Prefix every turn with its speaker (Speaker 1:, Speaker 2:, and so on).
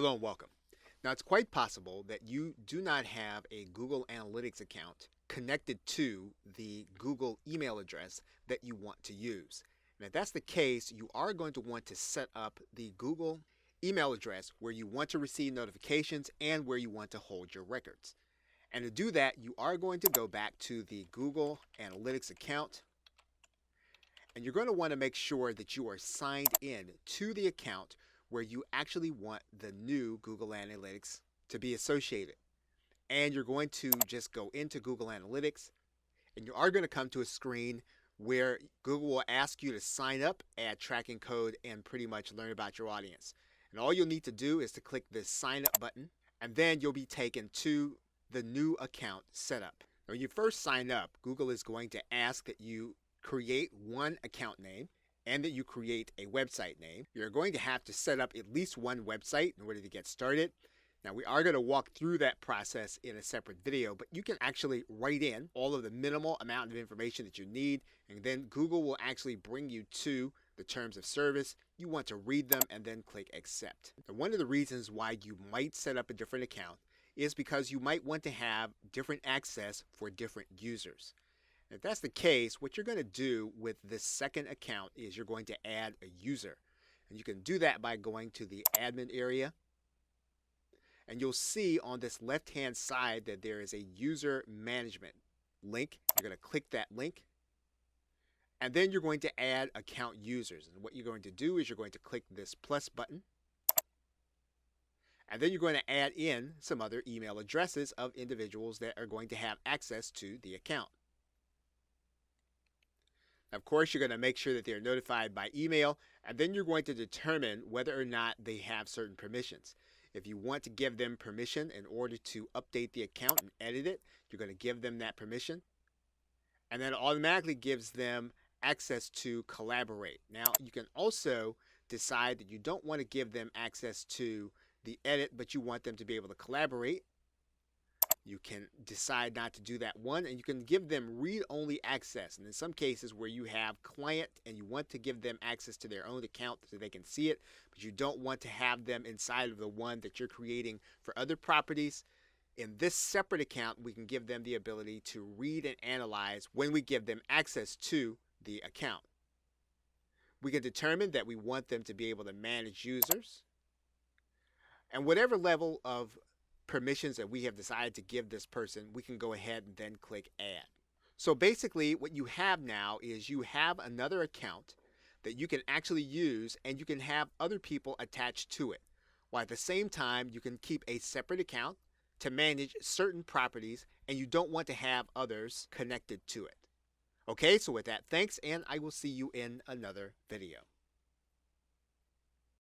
Speaker 1: Hello and welcome. Now, it's quite possible that you do not have a Google Analytics account connected to the Google email address that you want to use. And if that's the case, you are going to want to set up the Google email address where you want to receive notifications and where you want to hold your records. And to do that, you are going to go back to the Google Analytics account, and you're going to want to make sure that you are signed in to the account where you actually want the new Google Analytics to be associated. And you're going to just go into Google Analytics, and you are going to come to a screen where Google will ask you to sign up, add tracking code, and pretty much learn about your audience. And all you'll need to do is to click this sign up button, and then you'll be taken to the new account setup. Now, when you first sign up, Google is going to ask that you create one account name and that you create a website name. You're going to have to set up at least one website in order to get started. Now, we are going to walk through that process in a separate video, but you can actually write in all of the minimal amount of information that you need, and then Google will actually bring you to the terms of service. You want to read them and then click accept. Now, one of the reasons why you might set up a different account is because you might want to have different access for different users. If that's the case, what you're going to do with this second account is you're going to add a user. And you can do that by going to the admin area. And you'll see on this left-hand side that there is a user management link. You're going to click that link. And then you're going to add account users. And what you're going to do is you're going to click this plus button. And then you're going to add in some other email addresses of individuals that are going to have access to the account. Of course, you're going to make sure that they're notified by email, and then you're going to determine whether or not they have certain permissions. If you want to give them permission in order to update the account and edit it, you're going to give them that permission. And then it automatically gives them access to collaborate. Now, you can also decide that you don't want to give them access to the edit, but you want them to be able to collaborate. You can decide not to do that one, and you can give them read-only access. And in some cases where you have client and you want to give them access to their own account so they can see it, but you don't want to have them inside of the one that you're creating for other properties, in this separate account, we can give them the ability to read and analyze when we give them access to the account. We can determine that we want them to be able to manage users, and whatever level of permissions that we have decided to give this person, we can go ahead and then click add. So basically what you have now is you have another account that you can actually use, and you can have other people attached to it, while at the same time you can keep a separate account to manage certain properties, and you don't want to have others connected to it. Okay, so with that, thanks, and I will see you in another video.